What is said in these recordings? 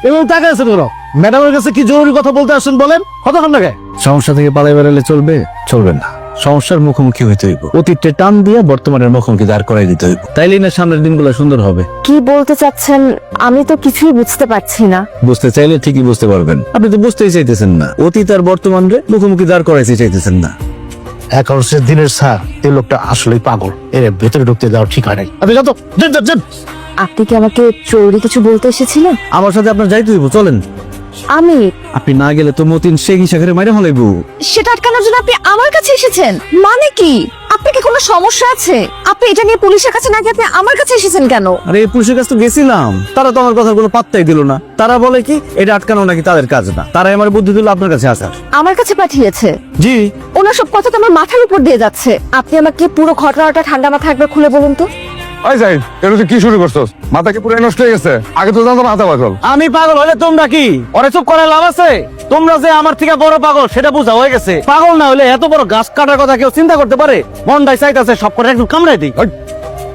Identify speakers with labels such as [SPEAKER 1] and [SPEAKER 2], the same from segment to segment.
[SPEAKER 1] এবং টাকা আছে ধরো ম্যাডামের কাছে কি জরুরি কথা বলতে আসেন বলেন, কতক্ষণ লাগে? সমস্যা থেকে পালাই বেড়ালে চলবে? চলবে না। সমস্যার মুখোমুখি হইতে হইব, অতীতটা টান দিয়ে বর্তমানের মুখোমুখি দাঁড় করাই দিতে হইব, তাইলেই না সামনের দিনগুলো সুন্দর হবে।
[SPEAKER 2] কি বলতে চাচ্ছেন আমি তো কিছুই বুঝতে পারছি না।
[SPEAKER 1] বুঝতে চাইলে ঠিকই বুঝতে পারবেন, আপনি তো বুঝতেই চাইতেছেন না। অতীত আর বর্তমান রে মুখোমুখি দাঁড় করাইতে চাইতেছেন না।
[SPEAKER 3] 11 দিনের স্যার, এই লোকটা আসলেই পাগল, এর ভেতরে ঢুকতে দেওয়া ঠিক হয় নাই।
[SPEAKER 1] আপনি যত যান।
[SPEAKER 2] আপনি কি আমাকে জরুরি কিছু বলতে এসেছিলেন?
[SPEAKER 1] আমার সাথে আপনার যাইতে হইব, চলেন।
[SPEAKER 2] আমি
[SPEAKER 1] আপনি না গেলে তো মতিন সেই হিসাবে মাইরে হলাইব।
[SPEAKER 2] সেটা আটকানোর জন্য আপনি আমার কাছে এসেছেন? মানে কি, আপনি কি কোনো সমস্যা আছে? আপনি এটা নিয়ে পুলিশের কাছে না গিয়ে আপনি আমার কাছে এসেছেন কেন?
[SPEAKER 1] আরে পুলিশের কাছে তো গেছিলাম, তারা তো আমার কথা কোনো পাত্তাই দিল না। তারা বলে কি এটা আটকানো নাকি তাদের কাজ না, তারাই আমার বুদ্ধি দিল আপনার কাছে আসার।
[SPEAKER 2] আমার কাছে পাঠিয়েছে?
[SPEAKER 1] জি।
[SPEAKER 2] ওনার সব কথা তো আমার মাথার উপর দিয়ে যাচ্ছে। আপনি আমাকে পুরো ঘটনাটা ঠান্ডা মাথায় একবার খুলে বলুন তো।
[SPEAKER 4] ওই যাই, এটা তুই কি শুরু করছস? মাথা কি পুরো নষ্ট হয়ে গেছে? আগে তো জানতো মাথা পাগল।
[SPEAKER 1] আমি পাগল হলে তোমরা কি ওরে চুপ করে লাভ আছে? তোমরা যে আমার থেকে বড় পাগল সেটা বোঝা হয়ে গেছে। পাগল না হলে এত বড় গাছ কাটার কথা কেউ চিন্তা করতে পারে? মনটাই চাইতেছে সব করে একটু কামড়াই দিই।
[SPEAKER 4] ওই,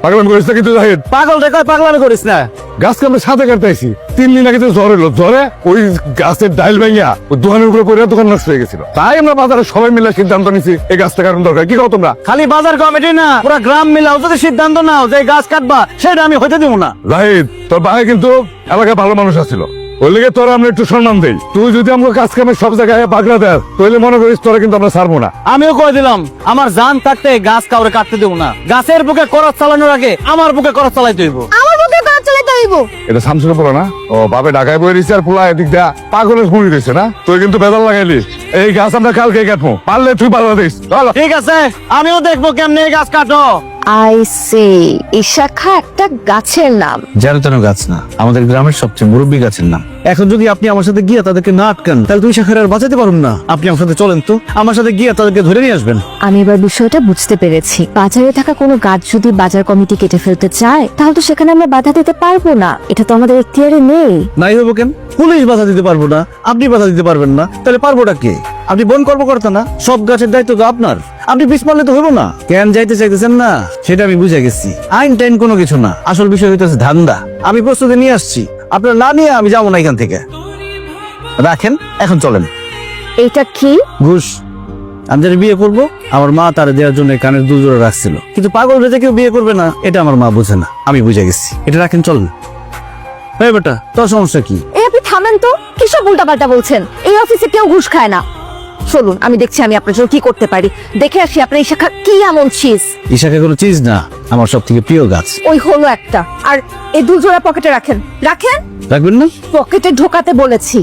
[SPEAKER 4] পাগলামি করিস না কিন্তু জাহিদ।
[SPEAKER 1] পাগল রে কয় পাগলামি করিস না।
[SPEAKER 4] গাছকে আমরা সাথে কাটতেছি, 3 দিন আগে তো জ্বর এলো, জ্বরে ওই গাছের ডাইল ভাঙিয়া ওই দোকানের উপরে পড়ে দোকান নষ্ট হয়ে গেছিল। তাই আমরা বাজারে সবাই মিলে সিদ্ধান্ত নিছি এই গাছটা কাটানো দরকার। কি কও তোমরা?
[SPEAKER 1] খালি বাজার কমিটি না, পুরো গ্রাম মিলাও যদি সিদ্ধান্ত নাও যে গাছ কাটবা, সেটা আমি হইতে দিব না।
[SPEAKER 4] জাহিদ, তোর ভাই কিন্তু এলাকায় ভালো মানুষ আছিল, ওই লেগে তোরা আমরা একটু সম্মান দেই। তুই যদি আমাকে কাজ কামে সব জায়গায় বাগড়া দেয়, তাহলে মনে করিস তোরা কিন্তু আমরা ছাড়বো না।
[SPEAKER 1] আমিও কয়ে দিলাম আমার জান থাকতে গাছ কাউরে কাটতে দেব না। গাছের বুকে করস চালানোর আগে আমার বুকে করস চালাইতে হইব।
[SPEAKER 2] আমার বুকে কাজ চালাতে হইব?
[SPEAKER 4] এটা শামসুরে পড়ো না? ও বাপে ঢাকায় বই দিচ্ছে আর পোলা এদিক দিয়া পাগলের মুড়ি দিচ্ছে না? তুই কিন্তু বেদাল লাগাইলি। এই গাছ আমরা কালকে কাটবো, পারলে তুই পাল্লা দিস। চলো।
[SPEAKER 1] ঠিক আছে, আমিও দেখবো কেমনে এই গাছ কাটো।
[SPEAKER 2] আই সে, এই শাখা একটা গাছের নাম।
[SPEAKER 1] যেন তেন গাছ না, আমাদের গ্রামের সবচেয়ে মুরব্বী গাছের নাম। এখন যদি আপনি আমার সাথে গিয়ে তাদেরকে না আটকান, তাহলে তুই শাখার আর বাঁচাতে পারুন না। আপনি আমার সাথে চলেন তো, আমার সাথে গিয়ে তাদেরকে ধরে নিয়ে আসবেন।
[SPEAKER 2] আমি এবার বিষয়টা বুঝতে পেরেছি। বাজারে থাকা কোনো গাছ যদি বাজার কমিটি কেটে ফেলতে চায়, তাহলে তো সেখানে আমরা বাধা দিতে পারবো না। এটা তো আমাদের এখতিয়ারে নেই।
[SPEAKER 1] নাই হবো কেন? পুলিশ বাধা দিতে পারবো না, আপনি বাধা দিতে পারবেন না, তাহলে পারবোটা কে? আপনি বন কর্মকর্তা না? সব গাছের দায়িত্ব তো আপনার। আপনি বিষ মারলে তো হইব না। কেন যাইতে চাইতেছেন না সেটা আমি বুঝে গেছি। আইন টাইন কোনো কিছু না, আসল বিষয় হইতেছে ধান্দা। আমি প্রস্তুতি নিয়ে আসছি, আপনার না নিয়ে আমি যাবো না এখান থেকে। রাখেন, এখন চলেন।
[SPEAKER 2] এটা কি?
[SPEAKER 1] ঘুষ। আমি যারা বিয়ে করবো, আমার মা তার দেওয়ার জন্য কানের দুল জোড়া রাখছিল। কিন্তু পাগল রেজে কেউ বিয়ে করবে না, এটা আমার মা বুঝে না। আমি বুঝে গেছি। এটা রাখেন, চলেন। এই বেটা, তোর সমস্যা কি?
[SPEAKER 2] এই আপনি থামেন তো, কিসব উল্টাপাল্টা বলছেন? এই অফিসে কেউ ঘুষ খায় না। চলুন, আমি দেখছি আমি আপনার জন্য কি করতে পারি। দেখে আসি আপনার এই শাখা কি এমন চিজ।
[SPEAKER 1] ইশাকে কোনো চিজ না, আমার সব থেকে প্রিয় গাছ।
[SPEAKER 2] ওই হলো একটা। আর এই দুজোড়া পকেটে রাখেন। রাখেন,
[SPEAKER 1] রাখবেন না?
[SPEAKER 2] পকেটে ঢোকাতে বলেছি।